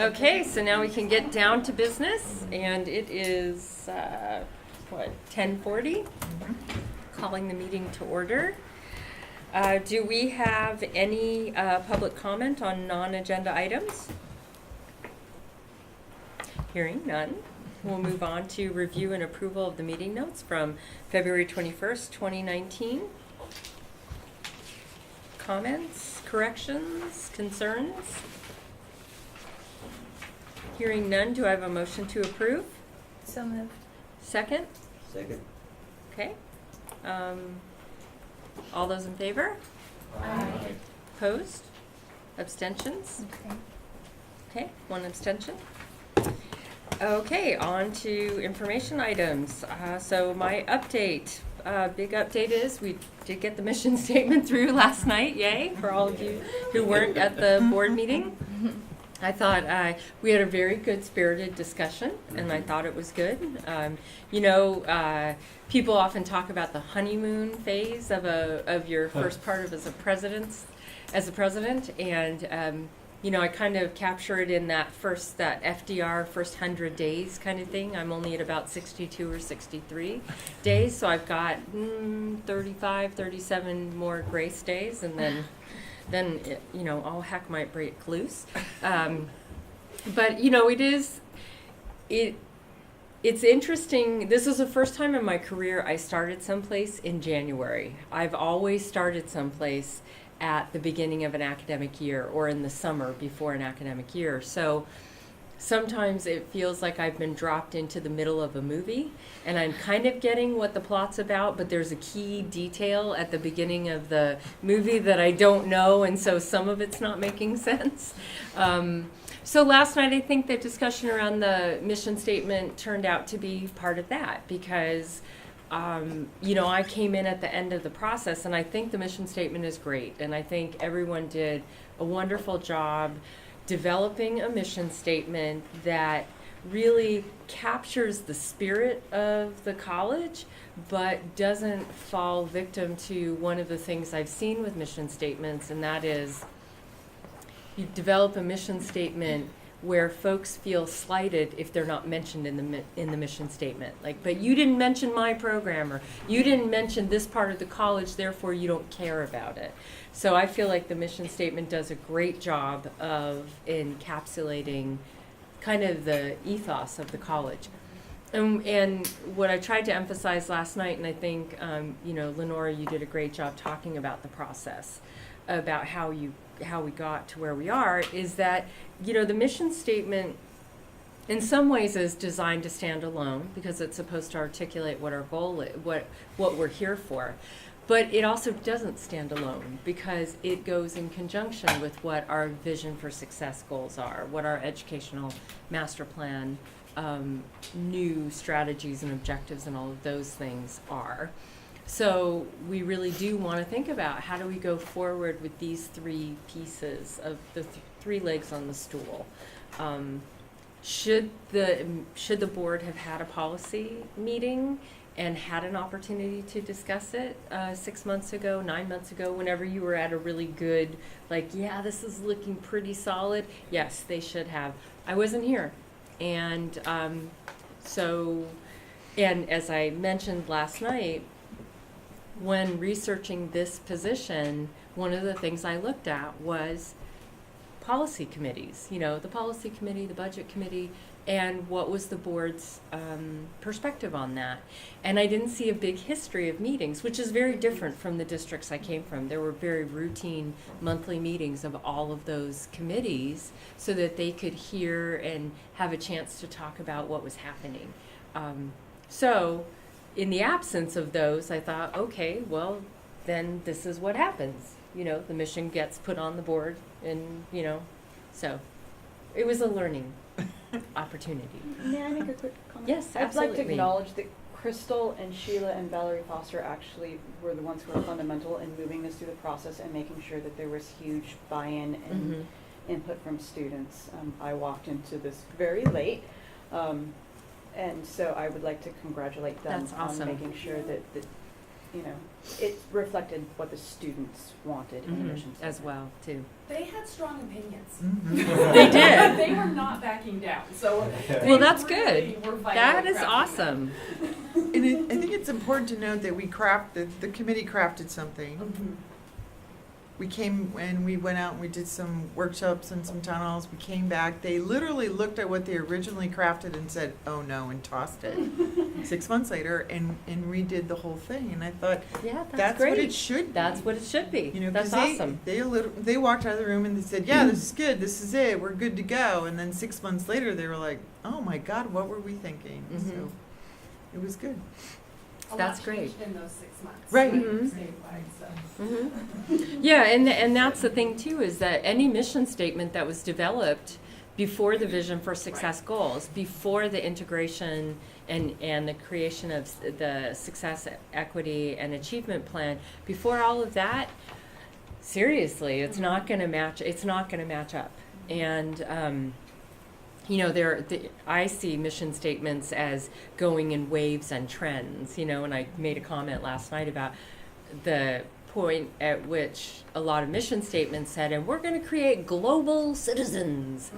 Okay, so now we can get down to business, and it is, 10:40? Calling the meeting to order. Do we have any public comment on non-agenda items? Hearing none, we'll move on to review and approval of the meeting notes from February 21st, 2019. Comments, corrections, concerns? Hearing none, do I have a motion to approve? So moved. Second? Second. Okay. All those in favor? Aye. Opposed? Abstentions? Okay. Okay, one abstention. Okay, on to information items. So my update, big update is we did get the mission statement through last night. Yay, for all of you who weren't at the board meeting. I thought we had a very good spirited discussion, and I thought it was good. People often talk about the honeymoon phase of your first part of as a president, and I kind of capture it in that FDR first 100 days kind of thing. I'm only at about 62 or 63 days, so I've got 35, 37 more grace days, and then all heck might break loose. But it's interesting. This is the first time in my career I started someplace in January. I've always started someplace at the beginning of an academic year or in the summer before an academic year. So sometimes it feels like I've been dropped into the middle of a movie and I'm kind of getting what the plot's about, but there's a key detail at the beginning of the movie that I don't know, and so some of it's not making sense. So last night I think the discussion around the mission statement turned out to be part of that because I came in at the end of the process, and I think the mission statement is great, and I think everyone did a wonderful job developing a mission statement that really captures the spirit of the college, but doesn't fall victim to one of the things I've seen with mission statements, and that is you develop a mission statement where folks feel slighted if they're not mentioned in the mission statement. But you didn't mention my program, or you didn't mention this part of the college, therefore you don't care about it. So I feel like the mission statement does a great job of encapsulating kind of the ethos of the college. And what I tried to emphasize last night, and I think, Lenora, you did a great job talking about the process, about how we got to where we are, is that, the mission statement in some ways is designed to stand alone because it's supposed to articulate what our goal is, what we're here for. But it also doesn't stand alone because it goes in conjunction with what our vision for success goals are, what our educational master plan, new strategies and objectives and all of those things are. So we really do want to think about how do we go forward with these three pieces of the three legs on the stool. Should the board have had a policy meeting and had an opportunity to discuss it 6 months ago, 9 months ago, whenever you were at a really good, this is looking pretty solid? Yes, they should have. I wasn't here. And and as I mentioned last night, when researching this position, one of the things I looked at was policy committees, the policy committee, the budget committee, and what was the board's perspective on that. And I didn't see a big history of meetings, which is very different from the districts I came from. There were very routine monthly meetings of all of those committees so that they could hear and have a chance to talk about what was happening. So in the absence of those, I thought, okay, well, then this is what happens. The mission gets put on the board, and, so it was a learning opportunity. May I make a quick comment? Yes, I'd absolutely. like to acknowledge that Crystal and Sheila and Valerie Foster actually were the ones who were fundamental in moving this through the process and making sure that there was huge buy-in and input from students. I walked into this very late, and so I would like to congratulate them That's awesome. on making sure that it reflected what the students wanted in the mission as statement. well, too. They had strong opinions. They did. They were not backing down. So Well, that's really good. were vital That in is crafting awesome. And I think it's important to note that the committee crafted something. Mhm. We came and we went out and we did some workshops and some town halls. We came back. They literally looked at what they originally crafted and said, "Oh no," and tossed it. 6 months later, and redid the whole thing. And I thought Yeah, that's great. what it should be. That's what it should be. You know, that's 'cause awesome. they walked out of the room and they said, "Yeah, this is good. This is it. We're good to go." And then 6 months later, they were like, "Oh my God, what were we thinking?" Mhm. So it was good. A That's lot great. changed in those 6 months. Right. Mhm. Statewide, so. Yeah, and that's the thing too, is that any mission statement that was developed before the Vision for Success goals, before the integration and the creation of the Success, Equity, and Achievement Plan, before all of that, seriously, it's not going to match. It's not going to match up. And you know, I see mission statements as going in waves and trends. You know, and I made a comment last night about the point at which a lot of mission statements said, and we're going to create global citizens.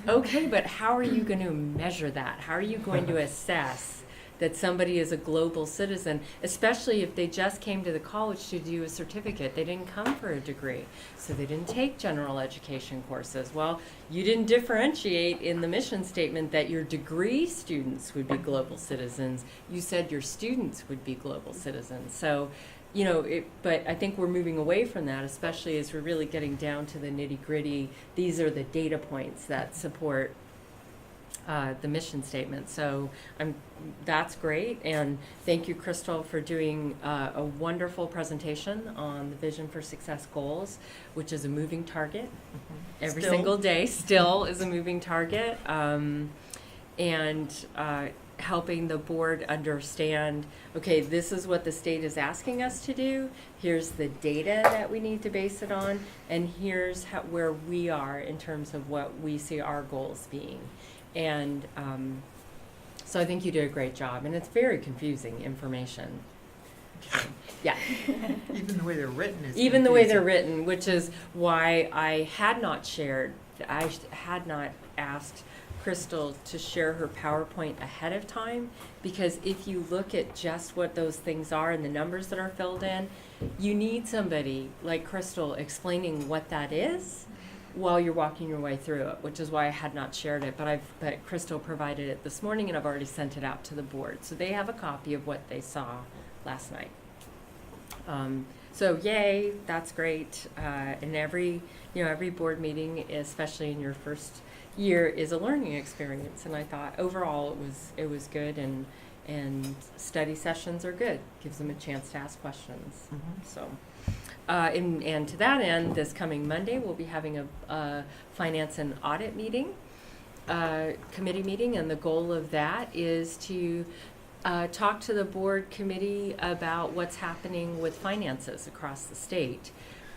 Okay, but how are you going to measure that? How are you going to assess that somebody is a global citizen, especially if they just came to the college to do a certificate? They didn't come for a degree, so they didn't take general education courses. Well, you didn't differentiate in the mission statement that your degree students would be global citizens. You said your students would be global citizens. So, you know, but I think we're moving away from that, especially as we're really getting down to the nitty-gritty. These are the data points that support the mission statement. So that's great, and thank you, Crystal, for doing a wonderful presentation on the Vision for Success goals, which is a moving target. Every Still. single day still is a moving target, and helping the board understand, okay, this is what the state is asking us to do, here's the data that we need to base it on, and here's where we are in terms of what we see our goals being. And so I think you did a great job, and it's very confusing information. Yeah. Even the way they're written is Even the way they're confusing. written, which is why I had not asked Crystal to share her PowerPoint ahead of time, because if you look at just what those things are and the numbers that are filled in, you need somebody like Crystal explaining what that is while you're walking your way through it, which is why I had not shared it, but Crystal provided it this morning, and I've already sent it out to the board. So they have a copy of what they saw last night. So yay, that's great. And every board meeting, especially in your first year, is a learning experience. And I thought overall it was good, and study sessions are good. Gives them a chance to ask questions. Mhm. So. And to that end, this coming Monday, we'll be having a finance and audit meeting, committee meeting, and the goal of that is to talk to the board committee about what's happening with finances across the state.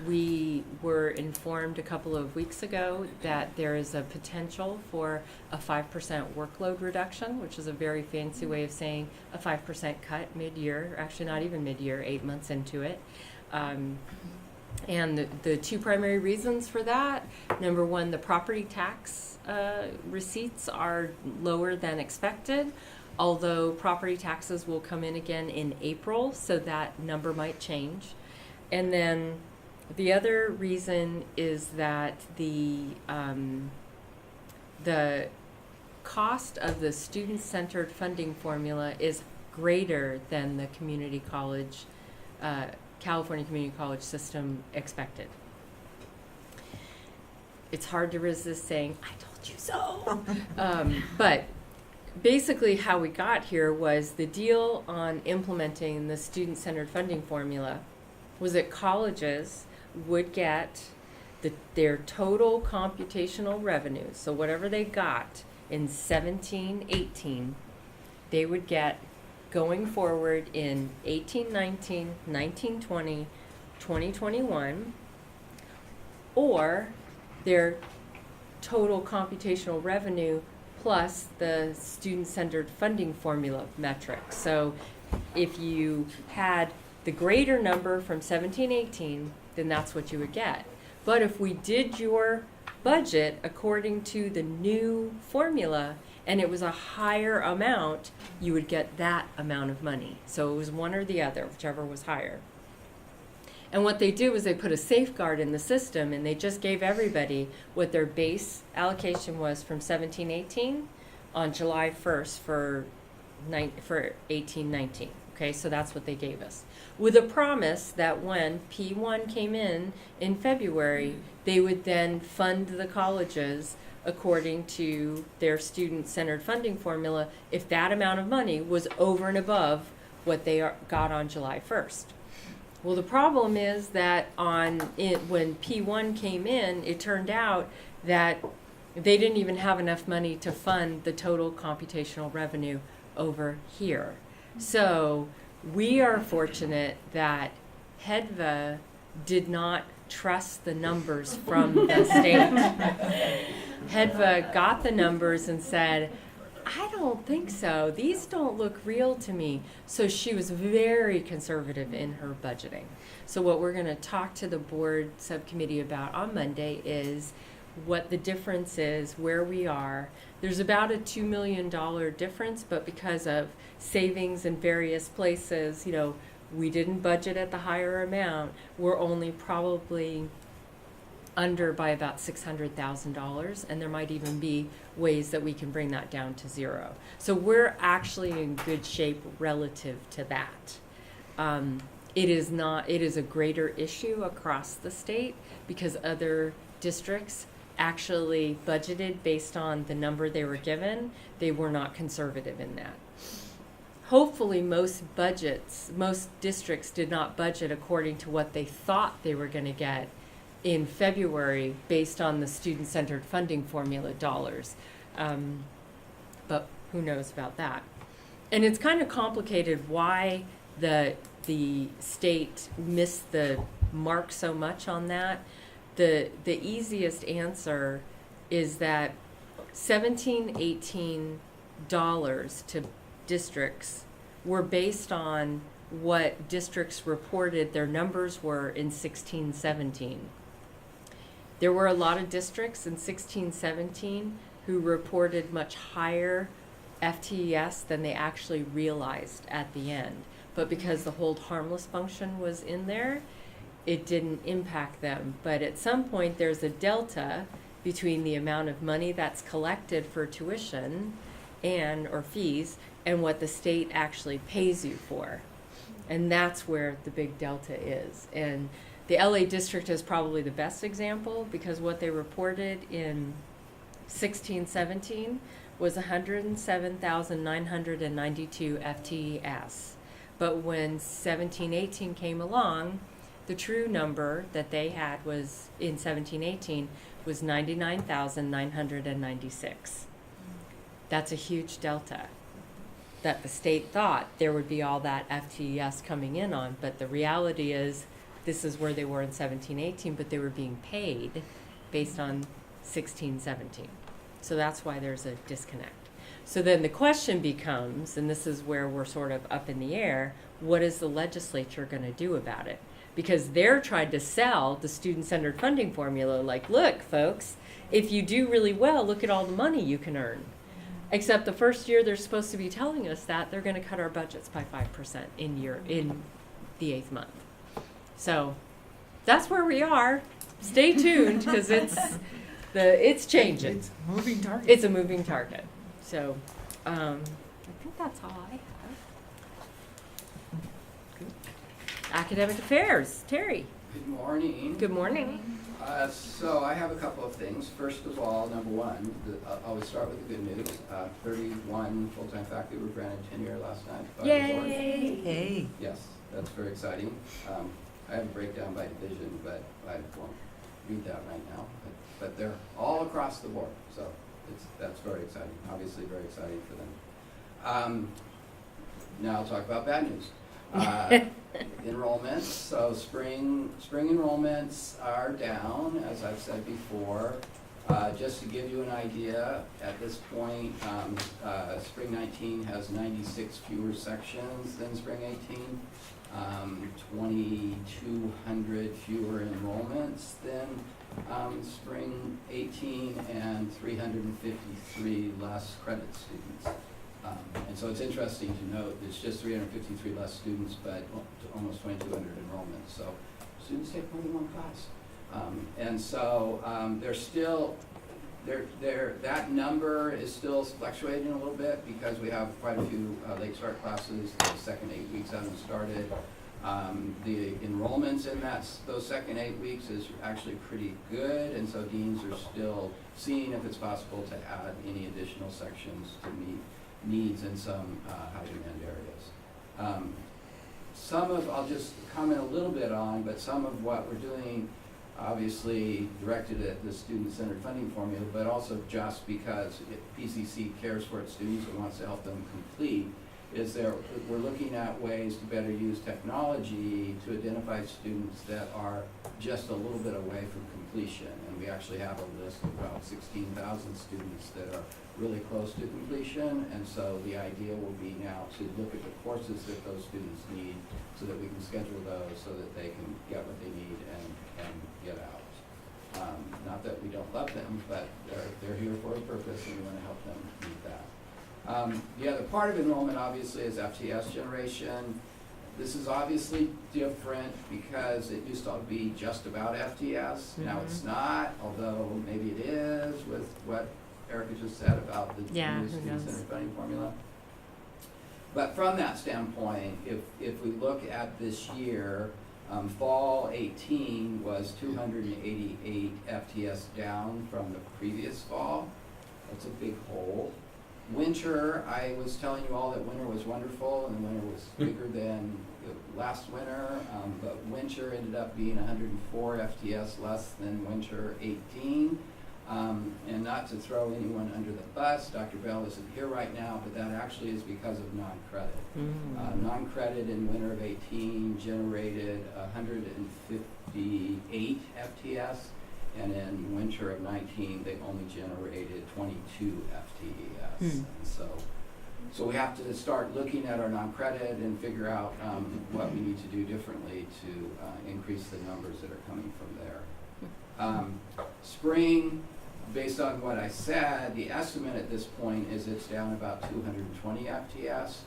We were informed a couple of weeks ago that there is a potential for a 5% workload reduction, which is a very fancy way of saying a 5% cut mid-year, actually not even mid-year, 8 months into it. And the two primary reasons for that, number one, the property tax receipts are lower than expected, although property taxes will come in again in April, so that number might change. And then the other reason is that the cost of the student-centered funding formula is greater than the community college California Community College system expected. It's hard to resist saying, I told you so. But basically how we got here was the deal on implementing the student-centered funding formula was that colleges would get their total computational revenue, so whatever they got in 17-18, they would get going forward in 18-19, 19-20, 20-21, or their total computational revenue plus the student-centered funding formula metric. So if you had the greater number from 17-18, then that's what you would get. But if we did your budget according to the new formula and it was a higher amount, you would get that amount of money. So it was one or the other, whichever was higher. And what they do is they put a safeguard in the system and they just gave everybody what their base allocation was from 17-18 on July 1st for 18-19. Okay, so that's what they gave us. With a promise that when P1 came in February, they would then fund the colleges according to their student-centered funding formula if that amount of money was over and above what they got on July 1st. Well, the problem is that when P1 came in, it turned out that they didn't even have enough money to fund the total computational revenue over here. So we are fortunate that HEDVA did not trust the numbers from the state. HEDVA got the numbers and said, I don't think so. These don't look real to me. So she was very conservative in her budgeting. So what we're going to talk to the board subcommittee about on Monday is what the difference is, where we are. There's about a $2 million difference, but because of savings in various places, we didn't budget at the higher amount. We're only probably under by about $600,000, and there might even be ways that we can bring that down to zero. So we're actually in good shape relative to that. It is a greater issue across the state because other districts actually budgeted based on the number they were given. They were not conservative in that. Hopefully most districts did not budget according to what they thought they were going to get in February based on the student-centered funding formula dollars. But who knows about that? And it's kind of complicated why the state missed the mark so much on that. The easiest answer is that $17-18 to districts were based on what districts reported their numbers were in 16-17. There were a lot of districts in 16-17 who reported much higher FTES than they actually realized at the end. But because the hold harmless function was in there, it didn't impact them. But at some point, there's a delta between the amount of money that's collected for tuition or fees and what the state actually pays you for. And that's where the big delta is. And the LA district is probably the best example because what they reported in 16-17 was 107,992 FTES. But when 17-18 came along, the true number that they had was in 17-18 was 99,996. That's a huge delta that the state thought there would be all that FTES coming in on, but the reality is this is where they were in 17-18, but they were being paid based on 16-17. So that's why there's a disconnect. So then the question becomes, and this is where we're sort of up in the air, what is the legislature going to do about it? Because they're trying to sell the student-centered funding formula like, look, folks, if you do really well, look at all the money you can earn. Except the first year they're supposed to be telling us that they're going to cut our budgets by 5% in the 8th month. So that's where we are. Stay tuned because it's changing. It's a moving target. It's a moving target. So I think that's all I have. Academic affairs, Terry. Good morning. Good morning. So I have a couple of things. First of all, number one, I'll always start with the good news. 31 full-time faculty were granted tenure last night by the board. Yay! Hey. Yes, that's very exciting. I have a breakdown by division, but I won't read that right now. But they're all across the board, so that's very exciting. Obviously, very exciting for them. Now I'll talk about bad news. Enrollments. So spring enrollments are down, as I've said before. Just to give you an idea, at this point, spring 19 has 96 fewer sections than spring 18, 2,200 fewer enrollments than spring 18 and 353 less credit students. And so it's interesting to note, it's just 353 less students, but almost 2,200 enrollments. So students take more than one class. And so they're still, that number is still fluctuating a little bit because we have quite a few late start classes. The second 8 weeks haven't started. The enrollments in those second 8 weeks is actually pretty good, and so deans are still seeing if it's possible to add any additional sections to meet needs in some high demand areas. I'll just comment a little bit on, but some of what we're doing obviously directed at the student-centered funding formula, but also just because PCC cares for its students and wants to help them complete, we're looking at ways to better use technology to identify students that are just a little bit away from completion. And we actually have a list of about 16,000 students that are really close to completion. And so the idea will be now to look at the courses that those students need so that we can schedule those so that they can get what they need and get out. Not that we don't love them, but they're here for a purpose and we want to help them meet that. The other part of enrollment obviously is FTS generation. This is obviously different because it used to be just about FTS. Now it's not, although maybe it is with what Erica just said about the new student-centered funding formula. But from that standpoint, if we look at this year, fall 18 was 288 FTS down from the previous fall. That's a big hole. Winter, I was telling you all that winter was wonderful and the winter was bigger than the last winter, but winter ended up being 104 FTS less than winter 18. And not to throw anyone under the bus, Dr. Bell isn't here right now, but that actually is because of non-credit. Non-credit in winter of 18 generated 158 FTS. And in winter of 19, they only generated 22 FTES. And so we have to start looking at our non-credit and figure out what we need to do differently to increase the numbers that are coming from there. Spring, based on what I said, the estimate at this point is it's down about 220 FTS.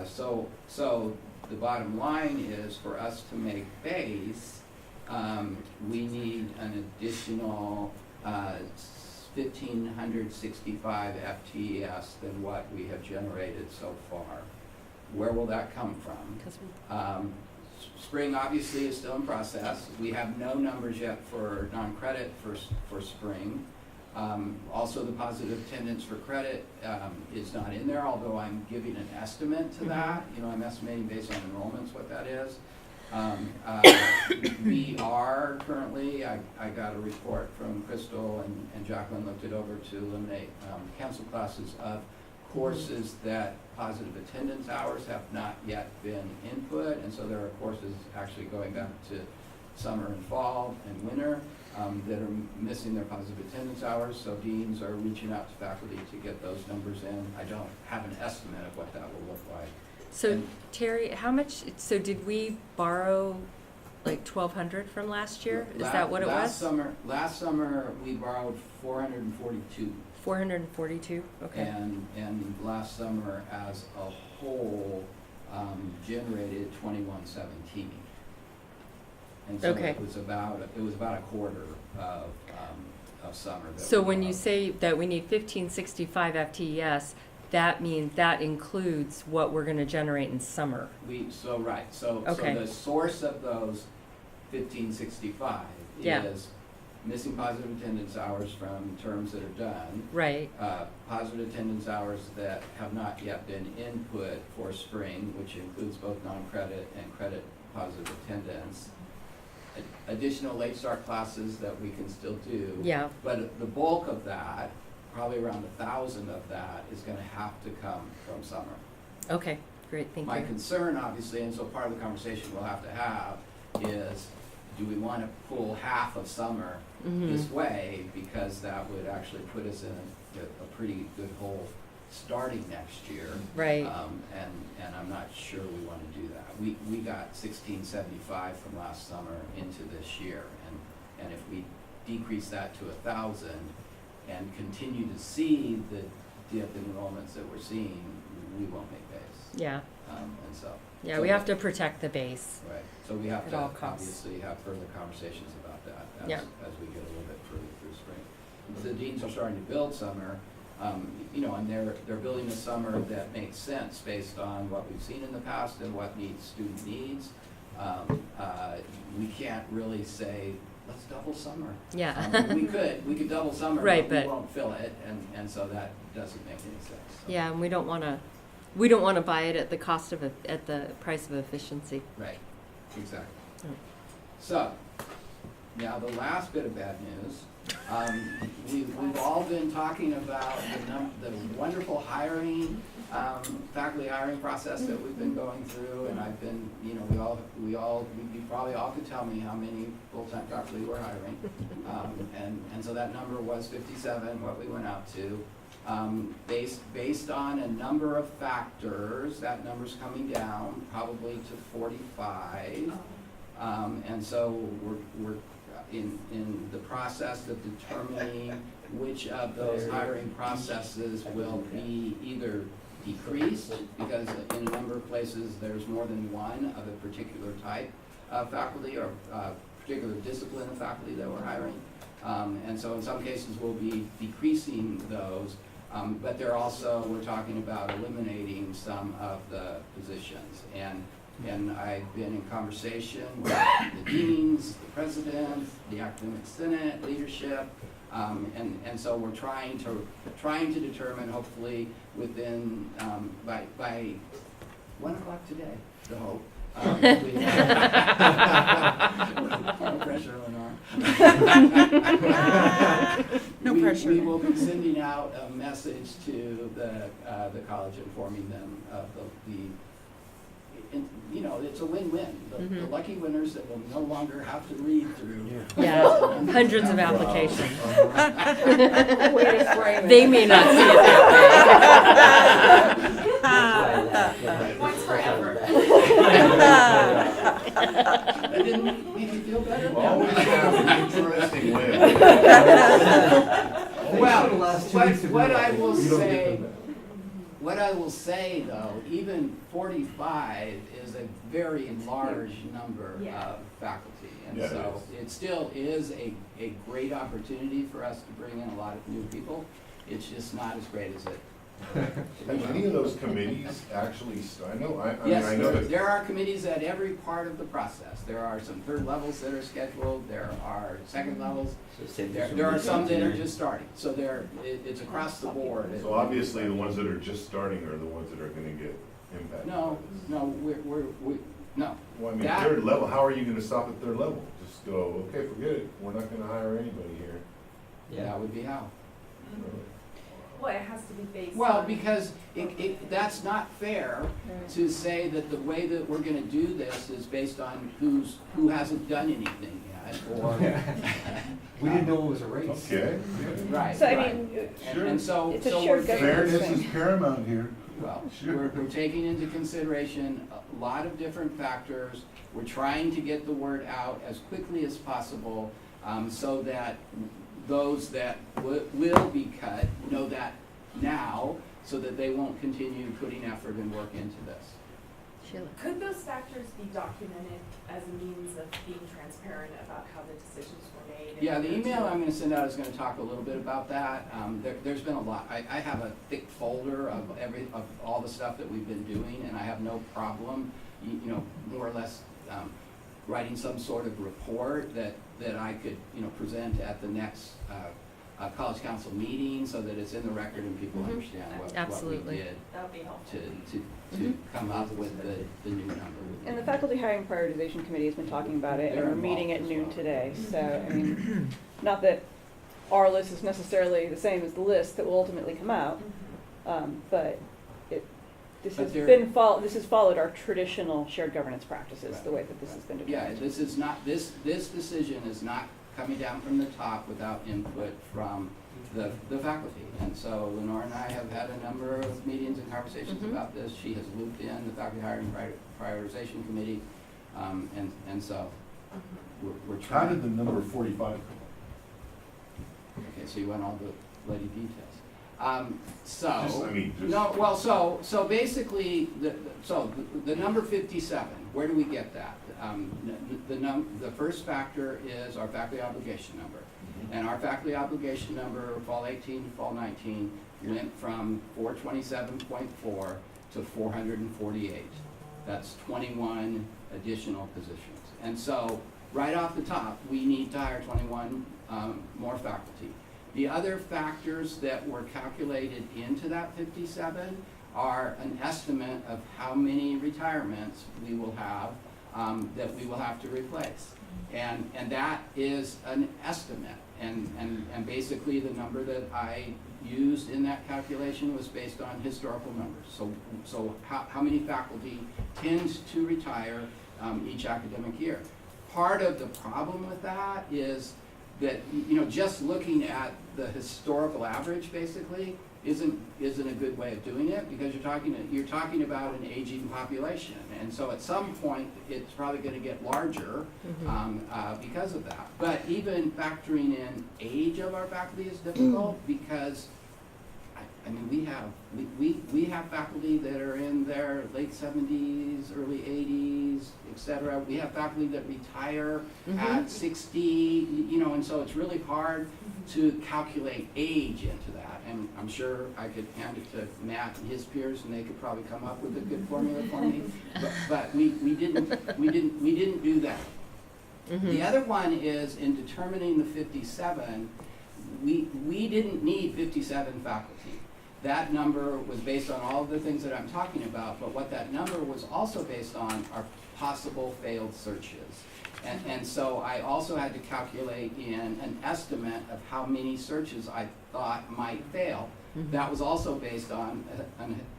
So the bottom line is for us to make base, we need an additional 1,565 FTES than what we have generated so far. Where will that come from? Spring obviously is still in process. We have no numbers yet for non-credit for spring. Also the positive attendance for credit is not in there, although I'm giving an estimate to that. You know, I'm estimating based on enrollments what that is. We are currently, I got a report from Crystal and Jacqueline looked it over to eliminate canceled classes of courses that positive attendance hours have not yet been input, and so there are courses actually going back to summer and fall and winter that are missing their positive attendance hours, so deans are reaching out to faculty to get those numbers in. I don't have an estimate of what that will look like. So Terry, how much, so did we borrow like 1,200 from last year? Is that what it was? Last summer, we borrowed 442. 442, okay. And last summer, as a whole, generated 2117. And so Okay. it was about a quarter of summer. So when you say that we need 1,565 FTES, that means that includes what we're going to generate in summer. So Okay. the source of those 1,565 Yeah. is missing positive attendance hours from terms that are done. Right. Positive attendance hours that have not yet been input for spring, which includes both non-credit and credit positive attendance. Additional late start classes that we can still do. Yeah. But the bulk of that, probably around 1,000 of that, is going to have to come from summer. Okay, great, thank My you. concern, obviously, and so part of the conversation we'll have to have is, do we want to pull half of summer this way, because that would actually put us in a pretty good hole starting next year. Right. And I'm not sure we want to do that. We got 1675 from last summer into this year, And if we decrease that to 1,000 and continue to see the dip in enrollments that we're seeing, we won't make base. Yeah. And so. Yeah, so we that- have to protect the base. Right, so we have At to all costs. obviously have further conversations about that Yeah. as we get a little bit further through spring. The deans are starting to build summer, you know, and they're building a summer that makes sense based on what we've seen in the past and what student needs. We can't really say, let's double summer. Yeah. We could double summer, Right, but we but- won't fill it, and so that doesn't make any sense. So- Yeah, and we don't want to buy it at the cost of at the price of efficiency. Right, exactly. Mm. So, now the last bit of bad news, we've all been talking about the wonderful hiring, faculty hiring process that we've been going through, and I've been, you know, you probably all could tell me how many full-time faculty we're hiring. And so that number was 57, what we went out to. Based on a number of factors, that number's coming down probably to 45. And so we're in the process of determining which of those hiring processes will be either decreased, because in a number of places there's more than one of a particular type of faculty or particular discipline of faculty that we're hiring. And so in some cases we'll be decreasing those. But we're talking about eliminating some of the positions. And I've been in conversation with the deans, the president, the academic senate, leadership, and so we're trying to determine, hopefully within by 1 o'clock today, the hope. No pressure, Lenore. No pressure. We will be sending out a message to the college informing them of you know, it's a win-win. The lucky winners that will no longer have to read through. Yeah, hundreds of applications. Way to frame it. They may not see it that Points for effort. That didn't make you feel better? Always have an interesting win. Well, what I will say though, even 45 is a very large number Yeah. of faculty. And Yeah, it so it still is a great opportunity for us to bring in a lot of new people. It's just not as great as it. Have any of those committees actually, I know Yes, that. there are committees at every part of the process. There are some third levels that are scheduled, there are second levels, there are some that are just starting. So it's across the board. So obviously the ones that are just starting are the ones that are gonna get impacted. No, no. Well, I mean, That- third level, how are you gonna stop at third level? Just go, okay, forget it, we're not gonna hire anybody here. That would be how. Really? Well, it has to be based Well, on. because that's not fair to say that the way that we're gonna do this is based on who hasn't done anything yet, or. We didn't know it was a race. Okay. Right, So I right. mean, And so. It's a so shared we're governance Fairness thing. is paramount here. Well, Sure. we're taking into consideration a lot of different factors. We're trying to get the word out as quickly as possible, so that those that will be cut know that now, so that they won't continue putting effort and work into this. Sheila. Could those factors be documented as a means of being transparent about how the decisions were made? and Yeah, the whether email to- I'm gonna send out is gonna talk a little bit about that. There's been a lot. I have a thick folder of all the stuff that we've been doing, and I have no problem, you know, more or less, writing some sort of report that I could, you know, present at the next, college council meeting, so that it's in the record and people Mhm. understand what we Absolutely. did That would be helpful. to come up with the new number. And the faculty hiring prioritization committee has been talking about it, and They're we're meeting at involved as noon well. today. So, I mean, not that our list is necessarily the same as the list that will ultimately come out, but this But has they're- this has followed our traditional shared governance practices, the way that this has been Yeah, determined. this is not, this decision is not coming down from the top without input from the faculty. And so Lenore and I have had a number of meetings and conversations Mhm. about this. She has looped in the faculty hiring prioritization committee, and so we're How trying. did the number 45 come Okay, so you want all the bloody details. So. Just, I mean, just- No, well, so basically, the number 57, where do we get that? The first factor is our faculty obligation number. Mhm. And our faculty obligation number, fall 18 to fall 19, went from 427.4 to 448. That's 21 additional positions. And so, right off the top, we need to hire 21 more faculty. The other factors that were calculated into that 57 are an estimate of how many retirements we will have that we will have to replace. And that is an estimate. And basically the number that I used in that calculation was based on historical numbers. So how many faculty tends to retire each academic year. Part of the problem with that is that, just looking at the historical average basically isn't a good way of doing it, because you're talking about an aging population, and so at some point it's probably going to get larger because of that. But even factoring in age of our faculty is difficult because I mean we have faculty that are in their late 70s, early 80s, etc. We have faculty that retire at 60, and so it's really hard to calculate age into that. And I'm sure I could hand it to Matt and his peers, and they could probably come up with a good formula for me. But we didn't do that. The other one is in determining the 57. We didn't need 57 faculty. That number was based on all of the things that I'm talking about, but what that number was also based on are possible failed searches. And so I also had to calculate in an estimate of how many searches I thought might fail. That was also based on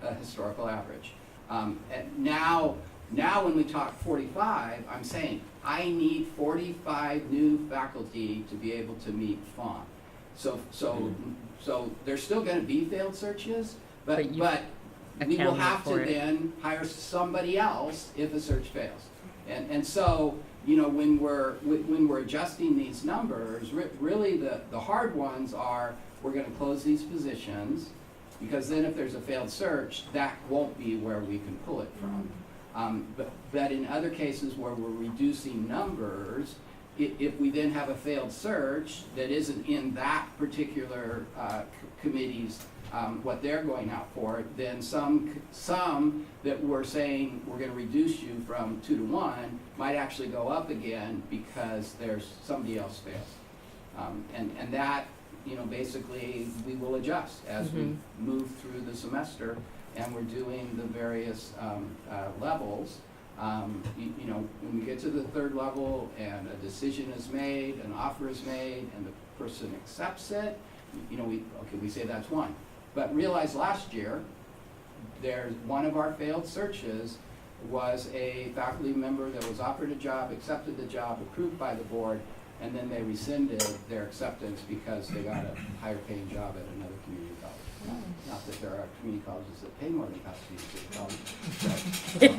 a historical average. And now when we talk 45, I'm saying I need 45 new faculty to be able to meet FON. So there's still going to be failed searches, but we will have to then hire somebody else if a search fails. And so when we're adjusting these numbers, really the hard ones are we're going to close these positions, because then if there's a failed search, that won't be where we can pull it from. But in other cases where we're reducing numbers, if we then have a failed search that isn't in that particular committee's what they're going out for, then some that we're saying we're going to reduce you from 2 to 1 might actually go up again because there's somebody else fails, and that basically we will adjust as we move through the semester and we're doing the various levels. When we get to the third level and a decision is made, an offer is made, and the person accepts it, we say that's one. But realize last year, there's one of our failed searches was a faculty member that was offered a job, accepted the job, approved by the board, and then they rescinded their acceptance because they got a higher paying job at another community college. Not that there are community colleges that pay more than Pasadena State College.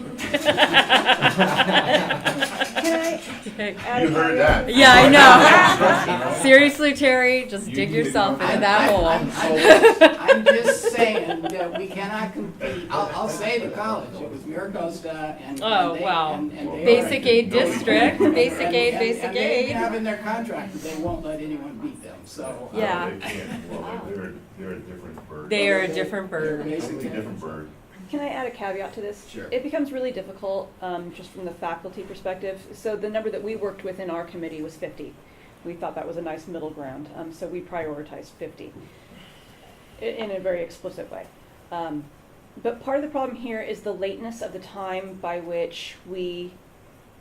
You heard that. Yeah, I know. Seriously, Terry, just dig yourself into that hole. I'm just saying that we cannot compete. I'll say the college. It was Miracosta and Oh, they, wow. and they Basic were- aid district, basic and- aid, and- basic and they aid. have in their contract that they won't let anyone beat them. So Yeah. They can't. Well, they're a different bird. They are a different They're bird. basically Totally different bird. Can I add a caveat to this? Sure. It becomes really difficult just from the faculty perspective. So the number that we worked with in our committee was 50. We thought that was a nice middle ground, so we prioritized 50 in a very explicit way. But part of the problem here is the lateness of the time by which we,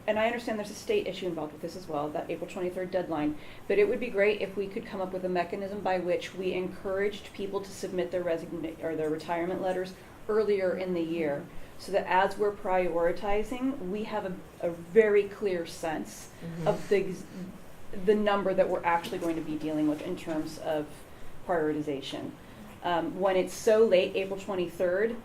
and I understand there's a state issue involved with this as well, that April 23rd deadline, but it would be great if we could come up with a mechanism by which we encouraged people to submit their their retirement letters earlier in the year, so that as we're prioritizing, we have a very clear sense of the number that we're actually going to be dealing with in terms of prioritization. When it's so late, April 23rd,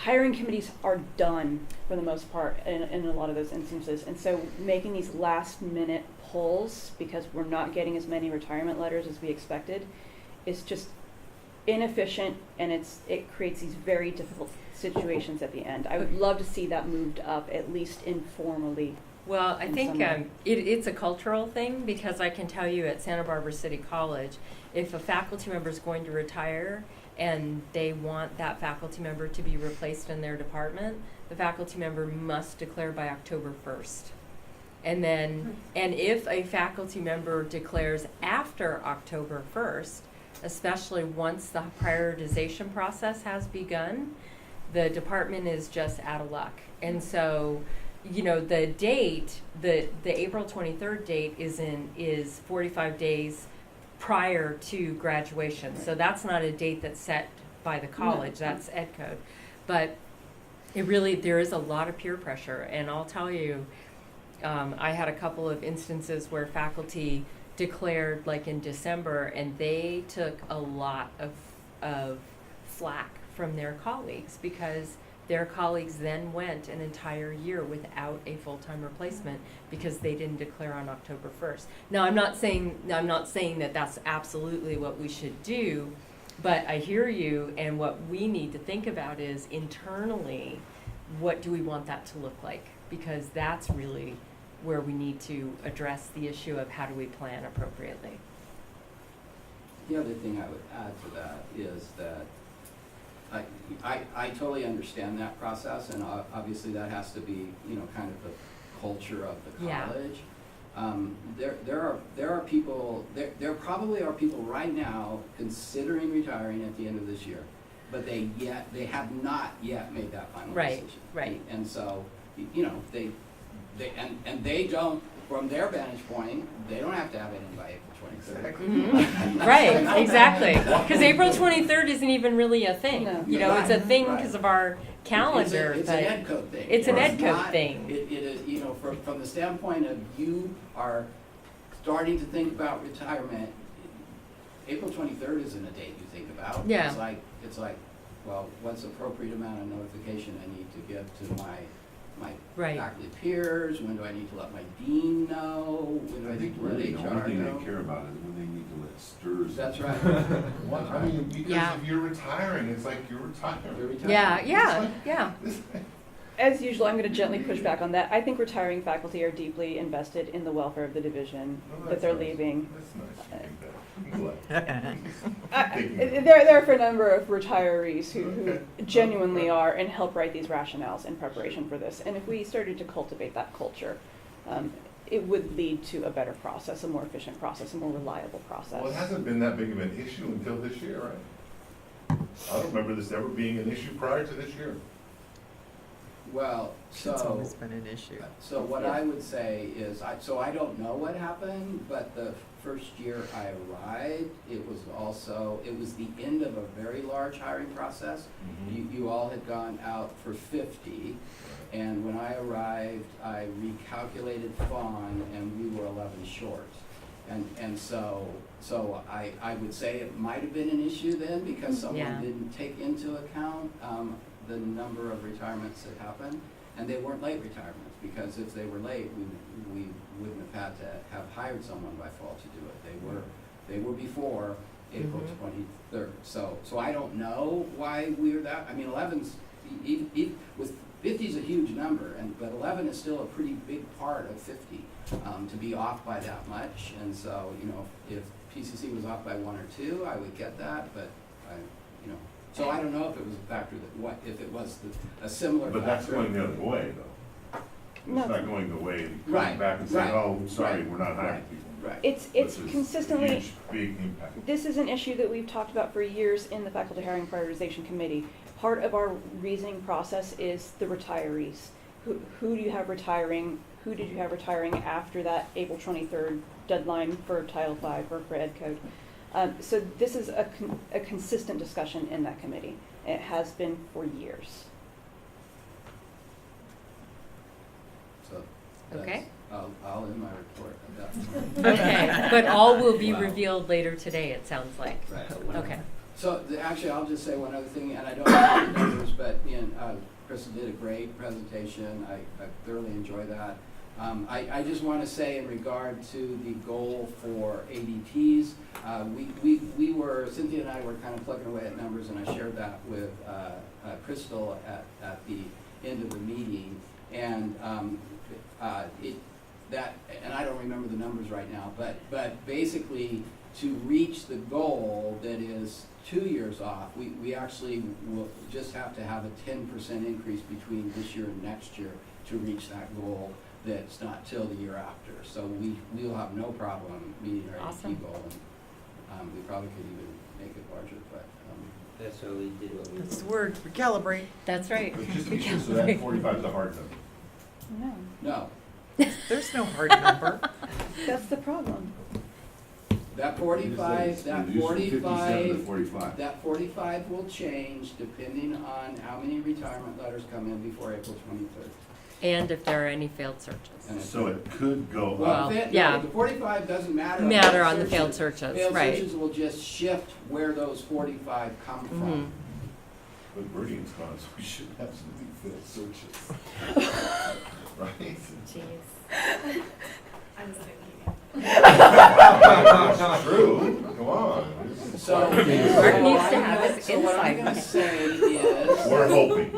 hiring committees are done for the most part in a lot of those instances. And so making these last minute pulls, because we're not getting as many retirement letters as we expected, is just inefficient, and it creates these very difficult situations at the end. I would love to see that moved up, at least informally. Well, I in think some way. it's a cultural thing, because I can tell you at Santa Barbara City College, if a faculty member is going to retire and they want that faculty member to be replaced in their department, the faculty member must declare by October 1st. And then, and if a faculty member declares after October 1st, especially once the prioritization process has begun, the department is just out of luck. And so, you know, the date, the April 23rd date is 45 days prior to graduation. So that's not a date that's set by the college, that's ed code. But there is a lot of peer pressure, and I'll tell you, I had a couple of instances where faculty declared like in December, and they took a lot of flack from their colleagues, because their colleagues then went an entire year without a full-time replacement because they didn't declare on October 1st. Now, I'm not saying that that's absolutely what we should do, but I hear you, and what we need to think about is internally, what do we want that to look like? Because that's really where we need to address the issue of how do we plan appropriately. The other thing I would add to that is that I totally understand that process, and obviously that has to be, you know, kind of the culture of the Yeah. college. There probably are people right now considering retiring at the end of this year, but they have not yet made that final Right, decision. right. And so, you know, they they don't, from their vantage point, they don't have to have it in by April 23rd. Mm-hmm. Right, exactly. Because April 23rd isn't even really a thing. No. You know, it's a thing Right. because of our calendar. It's but an ed code thing. It's an ed code not- thing. It is, you know, from the standpoint of you are starting to think about retirement, April 23rd isn't a date you think about. Yeah. It's like, well, what's the appropriate amount of notification I need to give to my Right. faculty peers? When do I need to let my dean know? When do I I need think to let really the HR only thing know? they care about is when they need to let STRS. That's right. What, I mean, because Yeah. if you're retiring, it's like you're retiring. You're retired. Yeah. As usual, I'm going to gently push back on that. I think retiring faculty are deeply invested in the welfare of the division Oh, that that's they're nice. leaving. That's nice, you think that. I'm glad. There are for a number of retirees who Okay. genuinely are and help write these rationales in preparation for this. And if we started to cultivate that culture, it would lead to a better process, a more efficient process, a more reliable process. Well, it hasn't been that big of an issue until this year, right? I don't remember this ever being an issue prior to this year. Well, It's so, always been an issue. so what I would say is, I don't know what happened, but the first year I arrived, it was the end of a very large hiring process. You all had gone out for 50, and when I arrived, I recalculated Fawn, and we were 11 short. And so I would say it might have been an issue then, because Yeah. someone didn't take into account the number of retirements that happened. And they weren't late retirements, because if they were late, we wouldn't have had to have hired someone by fall to do it. They were before April Mhm. 23rd. So I don't know why we're that, I mean, 11's, even with 50 is a huge number, but 11 is still a pretty big part of 50, to be off by that much. And so, you know, if PCC was off by 1 or 2, I would get that, but so I don't know if it was a factor if it was a similar factor. But that's going the other way, though. No. It's not going the way, Right, coming back and saying, right, oh, sorry, right, we're not hiring right. people. Right. It's This is consistently. a huge, big impact. This is an issue that we've talked about for years in the Faculty Hiring Prioritization Committee. Part of our reasoning process is the retirees. Who do you have retiring? Who did you have retiring after that April 23rd deadline for Title V or for Ed Code? So this is a consistent discussion in that committee. It has been for years. So Okay. I'll end my report at that point. Okay, but all will be Wow. revealed later today, it sounds like. Right. Okay. Actually, I'll just say one other thing, and I don't have the numbers, but Crystal did a great presentation. I thoroughly enjoyed that. I just want to say in regard to the goal for ADTs, we were, Cynthia and I were kind of plugging away at numbers, and I shared that with Crystal at the end of the meeting. And and I don't remember the numbers right now, but basically to reach the goal that is 2 years off, we actually will just have to have a 10% increase between this year and next year to reach that goal. That's not till the year after. So we'll have no problem meeting our Awesome. ADT goal. And we probably could even make it larger, but That's what we did. What we That's did. the word, recalibrate. That's right. But just to be sure, so that 45 is a hard number. No, no. There's no hard number. that's the problem. That 45, that Reduce from 57 to 45, 45. that 45 will change depending on how many retirement letters come in before April 23rd. And if there are any failed searches. And if- So it could go Well, up. yeah. The 45 doesn't matter. Matter on the failed searches, Failed right. searches will just shift where those 45 come Mhm. from. But Meridian's gone, so we should have some big failed searches. Right? Jeez. I was thinking it. It's true, come on. So, Mark needs to have his so what I'm insight. gonna say is, We're hoping.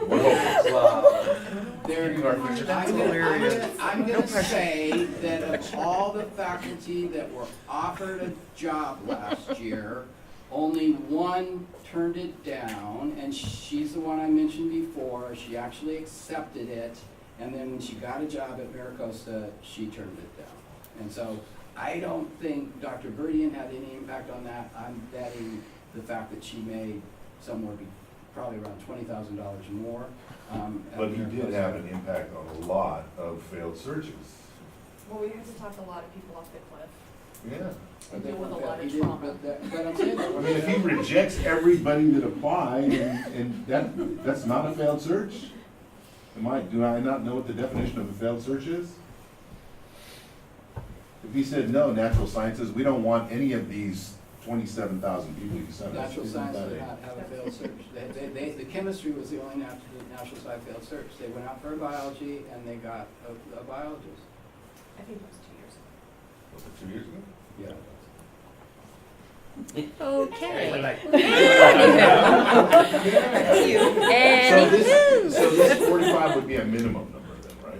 Wow. there, Keeping our fingers That's I'm gonna, hilarious. I'm No gonna pressure. say that of all the faculty that were offered a job last year, only one turned it down, and she's the one I mentioned before. She actually accepted it, and then when she got a job at Maricosta, she turned it down. And so I don't think Dr. Burdian had any impact on that. I'm betting the fact that she made probably around $20,000 more. At But he did Maricosta. have an impact on a lot of failed searches. Well, we had to talk a lot of people off the cliff. Yeah. And deal with a But lot he of didn't- trauma. But I'm saying, I mean, if he rejects everybody that applied, and that's not a failed search? Do I not know what the definition of a failed search is? If he said, no, natural sciences, we don't want any of these 27,000 people you sent us. natural isn't science that did a- not have a failed search. The chemistry was the only natural science failed search. They went out for a biology and they got a biologist. I think it was 2 years ago. Was it 2 years ago? Yeah. Okay. So this 45 would be a minimum number then, right?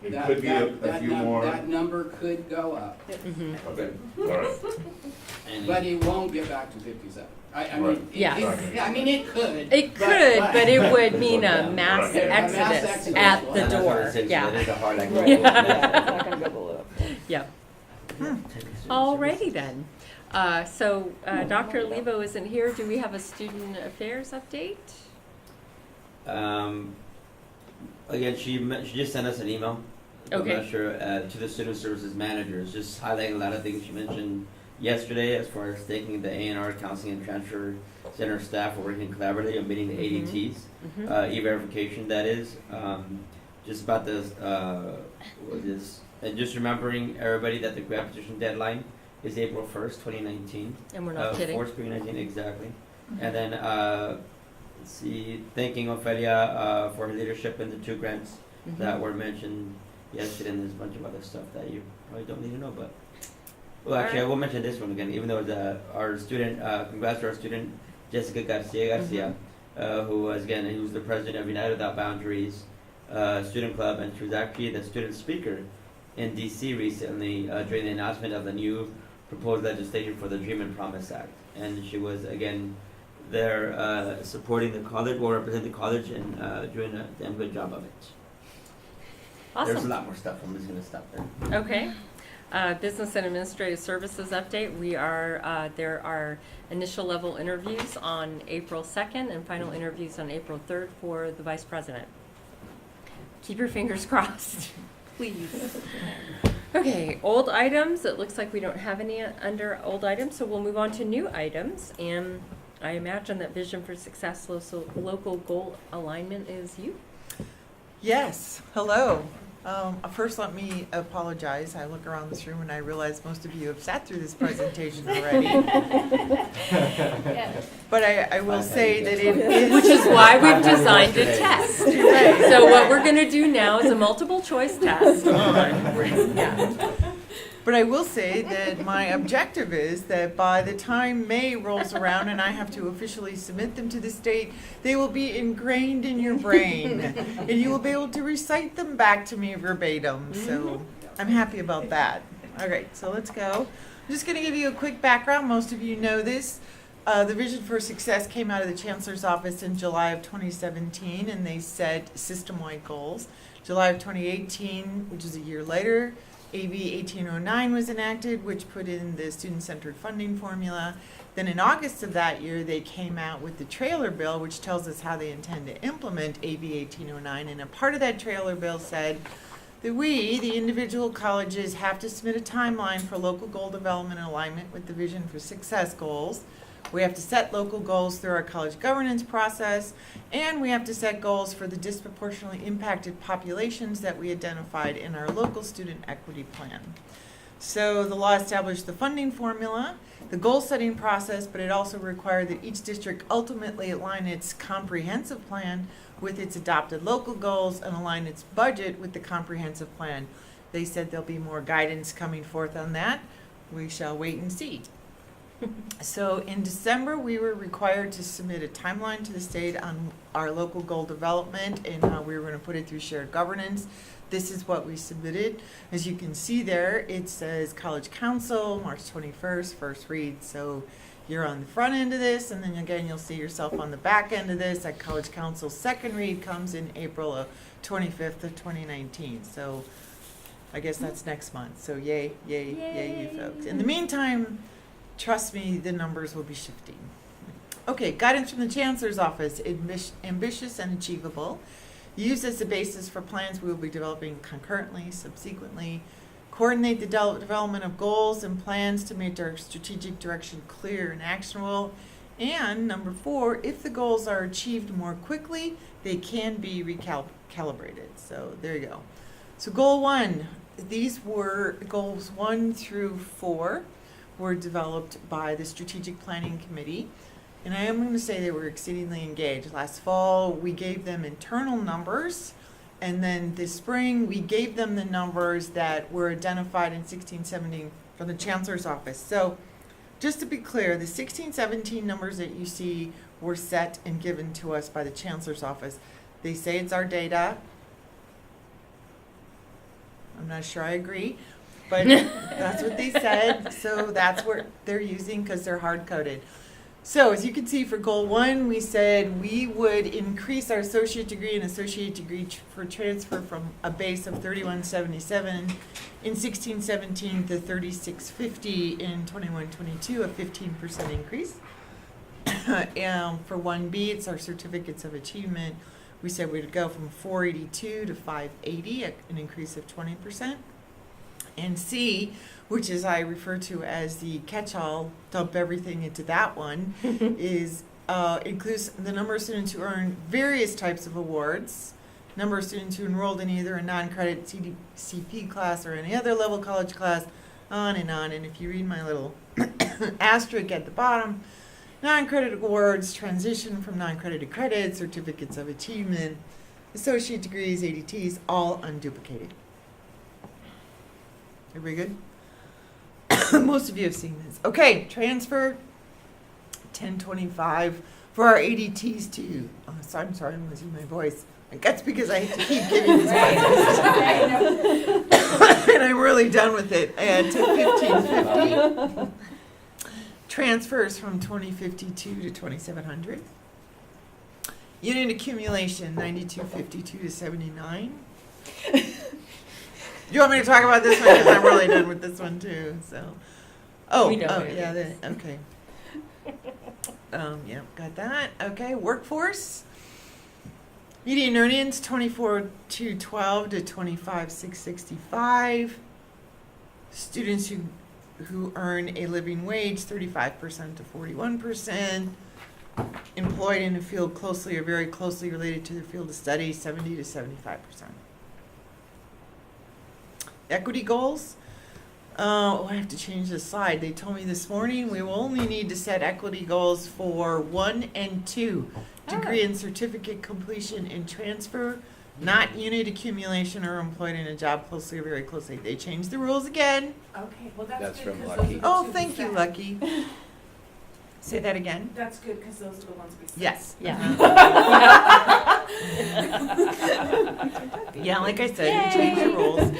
It That- could be that- a that few num- more. That number could go up, Mhm. Okay, all right. but it won't get back to 57. I Right. mean, Yes. I mean, it could. It could, but it would mean a mass Right. Mass exodus exodus. at the And that's what door. it says, so Yeah. It is a hard like. Right. Yeah, it's not gonna go below. Yep. Alrighty then. Dr. Levo isn't here. Do we have a student affairs update? Again, she just sent us an email. Okay. I'm not sure, to the student services managers, just highlighting a lot of things she mentioned yesterday as far as taking the A&R counseling and transfer center staff are working collaboratively on meeting the Mhm. ADTs, Mhm. e-verification that is. Just about this, and just remembering everybody that the grant petition deadline is April 1st, 2019. And we're not kidding. For spring 19, exactly. And then, let's see, thanking Ophelia for her leadership in the 2 grants Mhm. that were mentioned yesterday, and there's a bunch of other stuff that you probably don't need to know, but. Well, actually, I will mention this one again, even though our student, congrats to our student, Jessica Garcia, who was, again, he was the president of United Without Boundaries Student Club, and she was actually the student speaker in DC recently during the announcement of the new proposed legislation for the Dream and Promise Act. And she was, again, there supporting the college, or representing the college, and doing a damn good job of it. There's a Awesome. lot more stuff, I'm just gonna stop there. Okay. Business and Administrative Services update. There are initial level interviews on April 2nd and final interviews on April 3rd for the Vice President. Keep your fingers crossed, please. Okay, old items. It looks like we don't have any under old items, so we'll move on to new items. And I imagine that Vision for Success local goal alignment is you. Yes, hello. First, let me apologize. I look around this room and I realize most of you have sat through this presentation already. Yeah. But I will say that it is. Which is why we've designed a test. Right. So what we're gonna do now is a multiple choice test. Yeah. But I will say that my objective is that by the time May rolls around and I have to officially submit them to the state, they will be ingrained in your brain. And you will be able to recite them back to me verbatim. So I'm happy about that. All right, so let's go. I'm just going to give you a quick background. Most of you know this. The Vision for Success came out of the Chancellor's Office in July of 2017, and they set system-wide goals. July of 2018, which is a year later, AB 1809 was enacted, which put in the student-centered funding formula. Then in August of that year, they came out with the trailer bill, which tells us how they intend to implement AB 1809. And a part of that trailer bill said that we, the individual colleges, have to submit a timeline for local goal development in alignment with the Vision for Success goals. We have to set local goals through our college governance process, and we have to set goals for the disproportionately impacted populations that we identified in our local student equity plan. So the law established the funding formula, the goal-setting process, but it also required that each district ultimately align its comprehensive plan with its adopted local goals and align its budget with the comprehensive plan. They said there'll be more guidance coming forth on that. We shall wait and see. So in December, we were required to submit a timeline to the state on our local goal development and how we were going to put it through shared governance. This is what we submitted. As you can see there, it says College Council, March 21st, first read. So you're on the front end of this, and then again, you'll see yourself on the back end of this. At College Council's second read comes in April of 25th of 2019. So I guess that's next month. So yay, yay, yay, you folks. In the meantime, trust me, the numbers will be shifting. Okay, guidance from the Chancellor's Office, ambitious and achievable. Used as the basis for plans we will be developing concurrently, subsequently. Coordinate the development of goals and plans to make our strategic direction clear and actionable. And number 4, if the goals are achieved more quickly, they can be recalibrated. So there you go. So goal 1, these were goals 1 through 4. Were developed by the Strategic Planning Committee. And I am going to say they were exceedingly engaged. Last fall, we gave them internal numbers. And then this spring, we gave them the numbers that were identified in 1617 from the Chancellor's Office. So just to be clear, the 1617 numbers that you see were set and given to us by the Chancellor's Office. They say it's our data. I'm not sure I agree. But that's what they said, so that's what they're using because they're hard-coded. So as you can see for goal 1, we said we would increase our associate degree and associate degree for transfer from a base of 3177 in 1617 to 3650 in 2122, a 15% increase. For 1B, it's our certificates of achievement. We said we'd go from 482 to 580, an increase of 20%. And C, which is I refer to as the catch-all, dump everything into that one, is includes the number of students who earn various types of awards, number of students who enrolled in either a non-credit CP class or any other level college class, on and on. And if you read my little asterisk at the bottom, non-credit awards, transition from non-credit to credit, certificates of achievement, associate degrees, ADTs, all unduplicated. Everybody good? Most of you have seen this. Okay, transfer 1025 for our ADTs to, I'm sorry, I'm losing my voice. That's because I have to keep giving these voices. And I'm really done with it. And to 1550. Transfers from 2052 to 2700. Unit accumulation 9252 to 79. Do you want me to talk about this one? Because I'm really done with this one too. So, yeah, okay. Yeah, got that. Okay, workforce. Median earnings 24,212 to 25,665. Students who earn a living wage 35% to 41%. Employed in a field closely or very closely related to their field of study 70 to 75%. Equity goals. I have to change the slide. They told me this morning we will only need to set equity goals for 1 and 2, degree and certificate completion and transfer, not unit accumulation or employed in a job closely or very closely. They changed the rules again. Okay, well, that's That's good, from 'cause Lucky. those are the Oh, two we thank you, set. Lucky. Say that again. That's good, because those are the ones we set. Yes. Yeah. Yeah, like I said, we changed the rules.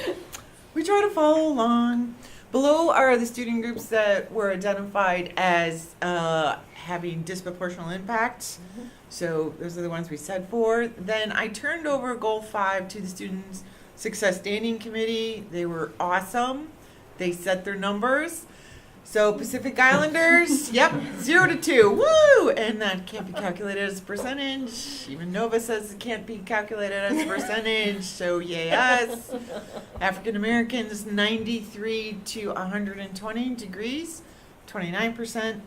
We try to follow along. Below are the student groups that were identified as having disproportional impacts. So those are the ones we set for. Then I turned over goal 5 to the Student Success Standing Committee. They were awesome. They set their numbers. So Pacific Islanders, yep, 0 to 2, woo! And that can't be calculated as a percentage. Even Nova says it can't be calculated as a percentage, so yay us. African Americans, 93 to 120 degrees, 29%.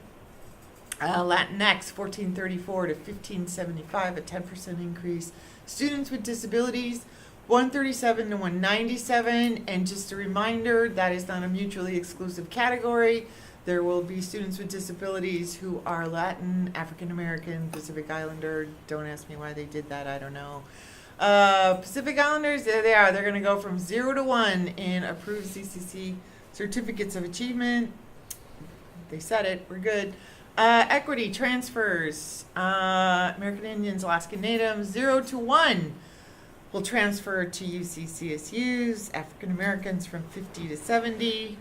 Latinx, 1434 to 1575, a 10% increase. Students with disabilities, 137 to 197, and just a reminder, that is not a mutually exclusive category. There will be students with disabilities who are Latin, African American, Pacific Islander. Don't ask me why they did that, I don't know. Pacific Islanders, there they are. They're going to go from 0 to 1 in approved CCC certificates of achievement. They said it, we're good. Equity transfers, American Indians, Alaska Natives, 0 to 1. Will transfer to UC-CSUs, African Americans from 50 to 70,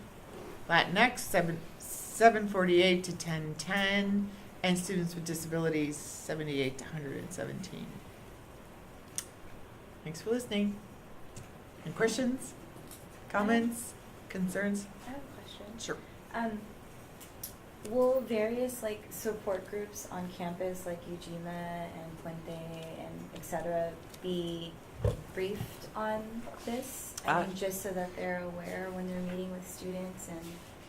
Latinx 748 to 1010, and students with disabilities 78 to 117. Thanks for listening. Any questions, comments, concerns? I have a question. Sure. Will various like support groups on campus, like UGMA and Puente and etc., be briefed on this? I mean, just so that they're aware when they're meeting with students and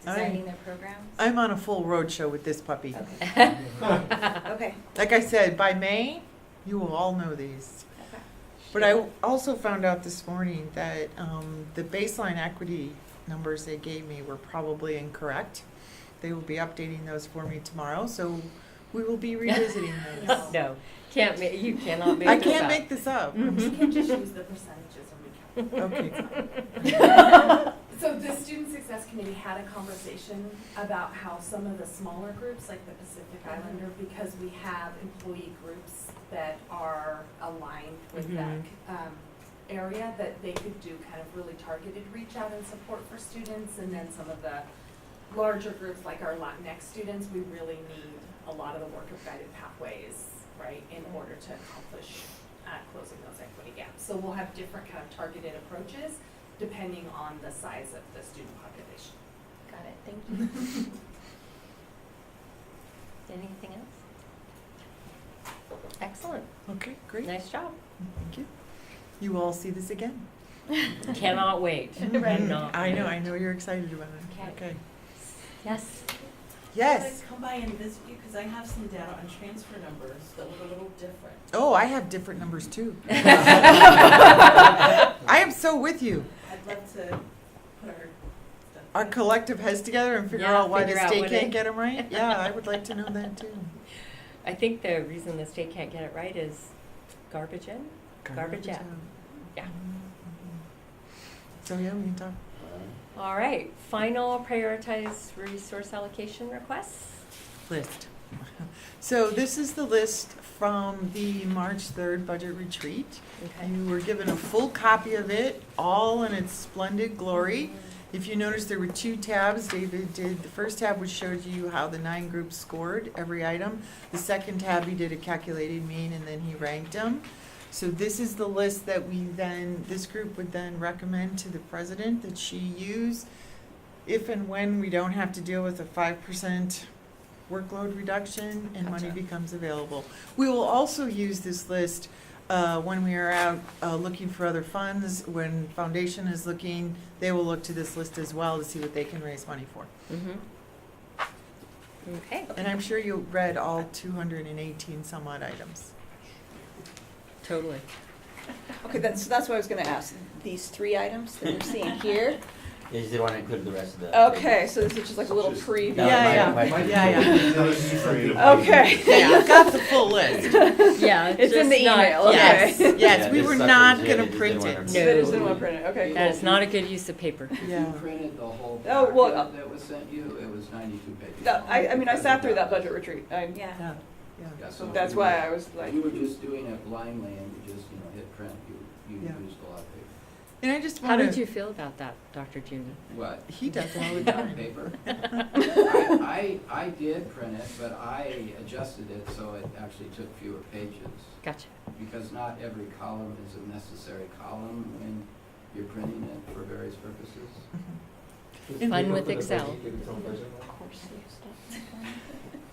designing their programs? I'm on a full roadshow with this puppy. Okay. Okay. Like I said, by May, you will all know these. Okay. But I also found out this morning that the baseline equity numbers they gave me were probably incorrect. They will be updating those for me tomorrow, so we will be revisiting those. No, you cannot make I this can't up. make this up. You can just use the percentages and recalculate. Okay. So the Student Success Committee had a conversation about how some of the smaller groups, like the Pacific Islander, because we have employee groups that are aligned with that area, that they could do kind of really targeted reach out and support for students, and then some of the larger groups like our Latinx students, we really need a lot of the work of guided pathways, right, in order to accomplish closing those equity gaps. So we'll have different kind of targeted approaches depending on the size of the student population. Got it. Thank you. Anything else? Excellent. Okay, great. Nice job. Thank you. You will all see this again. Cannot wait. Cannot I wait. know you're excited about it. Okay. Okay. Yes. Yes. I'd come by and visit you because I have some data on transfer numbers that look a little different. Oh, I have different numbers too. I am so with you. I'd love to put our stuff. Our collective heads together and figure Yeah, out why the figure out state what can't it- get them right. Yeah, I would like to know that too. I think the reason the state can't get it right is garbage in, garbage out. Yeah. So yeah, we can talk. All right. Final prioritized resource allocation requests. List. So this is the list from the March 3rd budget retreat. Okay. You were given a full copy of it, all in its splendid glory. If you notice, there were 2 tabs. David did the first tab, which showed you how the 9 groups scored every item. The second tab, he did a calculated mean, and then he ranked them. So this is the list that this group would then recommend to the president that she use if and when we don't have to deal with a 5% workload reduction and money Gotcha. becomes available. We will also use this list when we are out looking for other funds. When Foundation is looking, they will look to this list as well to see what they can raise money for. Mm-hmm. Okay. And I'm sure you read all 218 some odd items. Totally. Okay, that's what I was gonna ask. These 3 items that we're seeing here, You just didn't want to include the rest of the. Okay, so this is just like a little Just- preview. No, Yeah, my- yeah. my- Yeah, Okay. Yeah, you've got the full list. Yeah, It's in the just not- email, okay. Yes, Yeah, yes, we this were sucker not was- gonna they just print didn't it. want No. They just didn't want to print it, okay. That is not a good use of paper. If Yeah. you printed the whole Oh, well, packet that was sent you, it was 92 pages. No, I mean, I sat through that budget retreat. Yeah. Yeah, yeah. Yeah, so if That's you why were- I was like. If you were just doing it blindly and you just, hit print, you Yeah. used a lot of paper. And I just How wanna. did you feel about that, Dr. Junie? What? He does it all the Without time. paper? I did print it, but I adjusted it so it actually took fewer pages. Gotcha. Because not every column is a necessary column when you're printing it for various purposes. In- Fun with Excel.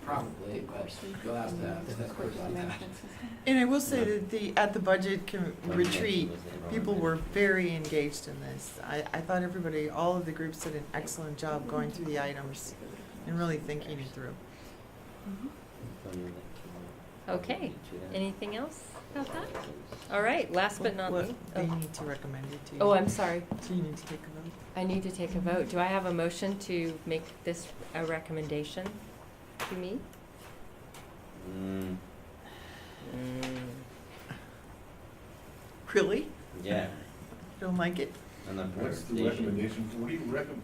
Probably, but you'll have to have that person have. And I will say that at the budget retreat, people were very engaged in this. I thought everybody, all of the groups did an excellent job going through the items and really thinking it through. Okay, anything else about that? All right, last but not What- least. They need to recommend it to you. Oh, I'm sorry. So you need to take a vote. I need to take a vote. Do I have a motion to make this a recommendation to me? Mm, Really? yeah. Don't like it? On the What's the presentation. recommendation, what do you recommend?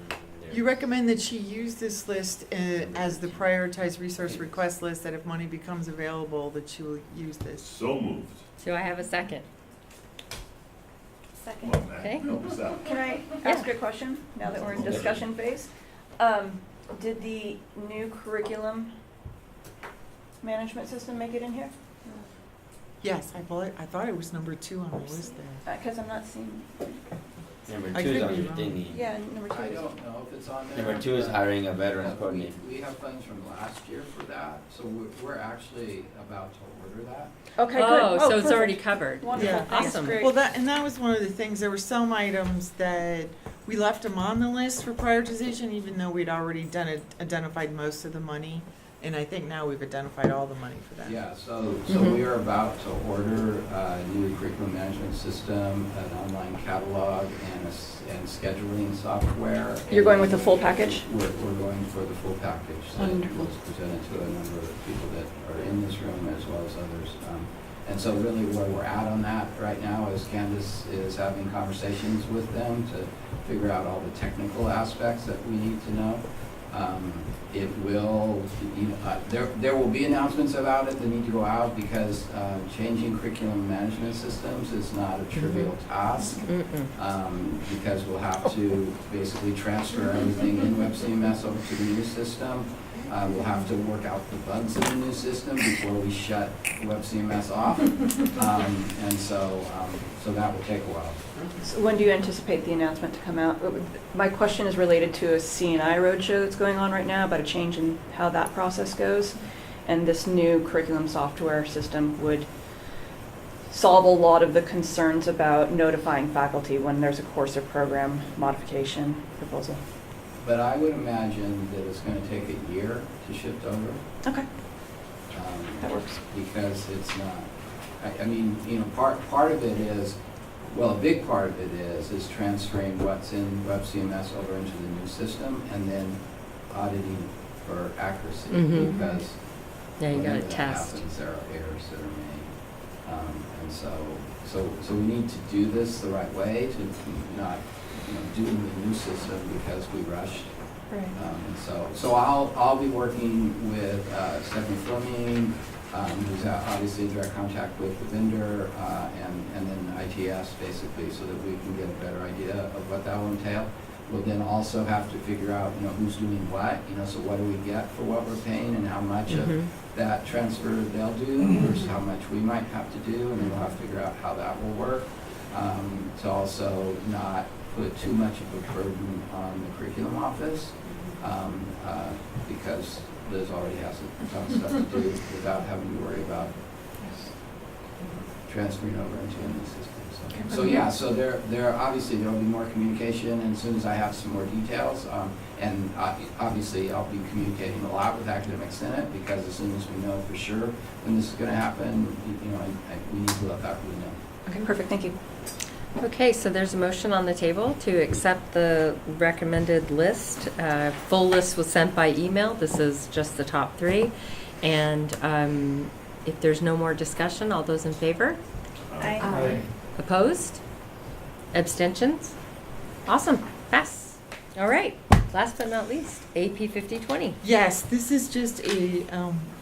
There. You recommend that she use this list as the prioritized resource request list, that if money becomes available, that she will use this. So moved. Do I have a second? Come Second. on, Okay. man, help us out. Can I ask a question now that we're in discussion phase? Did the new curriculum management system make it in here? Yes, I thought it was number 2 on the list there. Because I'm not seeing. Number I 2 is could on be your wrong. thingy. Yeah, number 2 I is. don't know if it's on there. Number 2 is hiring a veterans But coordinator. we have funds from last year for that, so we're actually about to order that. Okay, good. Oh, so it's perfect. already covered. Wonderful, Yeah. thanks, Awesome. great. Well, that was one of the things, there were some items that we left them on the list for prioritization, even though we'd already identified most of the money. And I think now we've identified all the money for that. Yeah, so Mhm. we are about to order a new curriculum management system, an online catalog, and scheduling software. You're going with the full package? We're going for the full package. That Wonderful. was presented to a number of people that are in this room as well as others. And so really where we're at on that right now is Candace is having conversations with them to figure out all the technical aspects that we need to know. It will, there will be announcements about it that need to go out because changing curriculum management systems is not a trivial task. Because we'll have to basically transfer everything in WebCMS over to the new system. We'll have to work out the bugs in the new system before we shut WebCMS off. And so that will take a while. So when do you anticipate the announcement to come out? My question is related to a CNI roadshow that's going on right now about a change in how that process goes. And this new curriculum software system would solve a lot of the concerns about notifying faculty when there's a course or program modification proposal. But I would imagine that it's going to take a year to shift over. Okay, that works. Because it's not, I mean, part of it is, well, a big part of it is transferring what's in WebCMS over into the new system and then auditing for accuracy. Mhm. Because Yeah, you whenever gotta that test. happens, there are errors that are made. And so we need to do this the right way to not, doing the new system because we rushed. Right. So I'll be working with Stephanie Fleming, who's obviously in direct contact with the vendor, and then ITS basically, so that we can get a better idea of what that will entail. We'll then also have to figure out, who's doing what, so what do we get for what we're paying and how much of that transfer they'll do versus how much we might have to do, and then we'll have to figure out how that will work. To also not put too much of a burden on the curriculum office, because Liz already has a ton of stuff to do without having to worry about transferring over into a new system. So there obviously there will be more communication, and as soon as I have some more details, and obviously I'll be communicating a lot with Academic Senate, because as soon as we know for sure when this is going to happen, we need to let faculty know. Okay, perfect, thank you. Okay, so there's a motion on the table to accept the recommended list. Full list was sent by email. This is just the top 3. And if there's no more discussion, all those in favor? I, Opposed? Abstentions? Awesome. Pass. All right. Last but not least, AP 5020. Yes, this is just a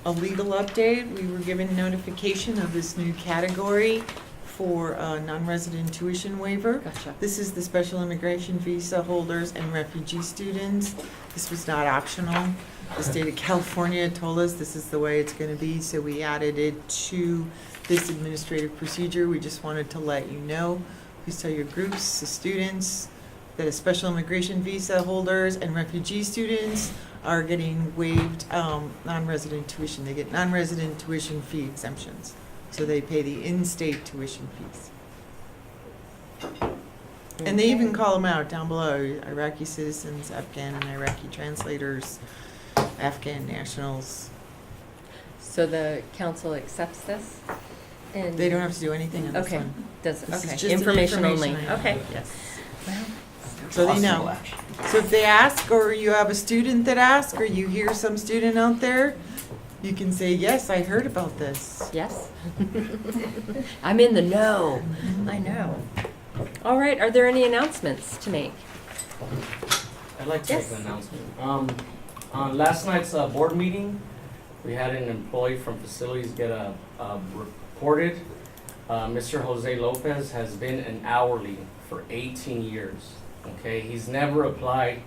legal update. We were given notification of this new category for non-resident tuition waiver. Gotcha. This is the special immigration visa holders and refugee students. This was not optional. The state of California told us this is the way it's going to be, so we added it to this administrative procedure. We just wanted to let you know. Please tell your groups, the students, that special immigration visa holders and refugee students are getting waived non-resident tuition. They get non-resident tuition fee exemptions. So they pay the in-state tuition fees. And they even call them out down below: Iraqi citizens, Afghan and Iraqi translators, Afghan nationals. So the council accepts this? And They don't have to do anything on this Okay. one. Does, This is okay, just an information only. item. Okay. Yes. Well, So they know. So if they ask, or you have a student that asks, or you hear some student out there, you can say, yes, I heard about this. yes. I'm in the know. I know. All right, are there any announcements to make? I'd like to Yes. make an announcement. On last night's board meeting, we had an employee from facilities get reported. Mr. Jose Lopez has been an hourly for 18 years. Okay, he's never applied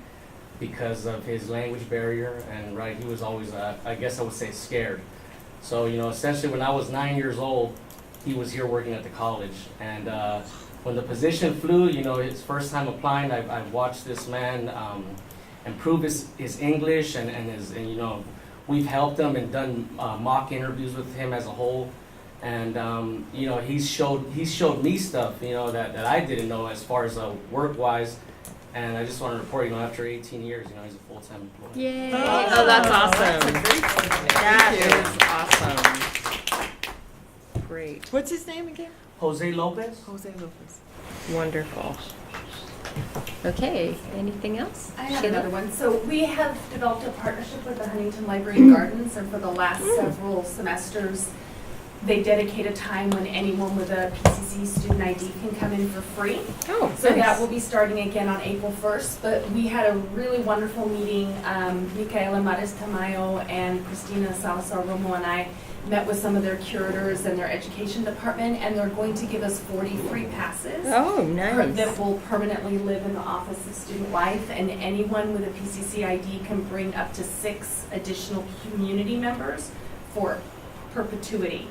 because of his language barrier, and right, he was always, I guess I would say, scared. So, you know, essentially when I was 9 years old, he was here working at the college. And when the position flew, you know, his first time applying, I watched this man improve his English and you know, we've helped him and done mock interviews with him as a whole. And you know, he's showed me stuff, you know, that I didn't know as far as work-wise. And I just want to report, you know, after 18 years, you know, he's a full-time employee. Yay. Oh, Oh, that's that's awesome. a great one. That Thank is awesome. Great. What's his name again? Jose Lopez? Jose Lopez. Wonderful. Okay, anything else? I have Sheila? another one. So we have developed a partnership with the Huntington Library and Gardens, and for the last several semesters, they dedicate a time when anyone with a PCC student ID can come in for free. Oh, So that nice. will be starting again on April 1st, but we had a really wonderful meeting. Micaela Mares Tamayo and Christina Salazar Romo and I met with some of their curators and their education department, and they're going to give us 40 free passes. Oh, nice. That will permanently live in the Office of Student Life, and anyone with a PCC ID can bring up to 6 additional community members for perpetuity.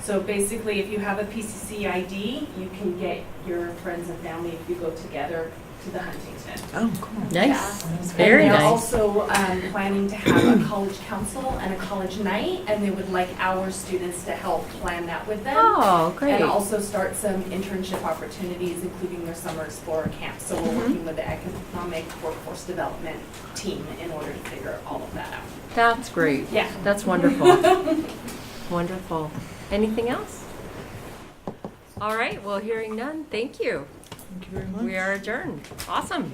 So basically, if you have a PCC ID, you can get your friends and family if you go together to the Huntington. Oh, cool. Nice. Yeah. Very and they're nice. also planning to have a college council and a college night, and they would like our students to help plan that with them. Oh, great. And also start some internship opportunities, including their Summer Explorer camp. So we're working with the Economic Workforce Development team in order to figure all of that out. That's great. Yeah. That's wonderful. Wonderful. Anything else? All right, well, hearing none, thank you. Thank you very much. We are adjourned. Awesome.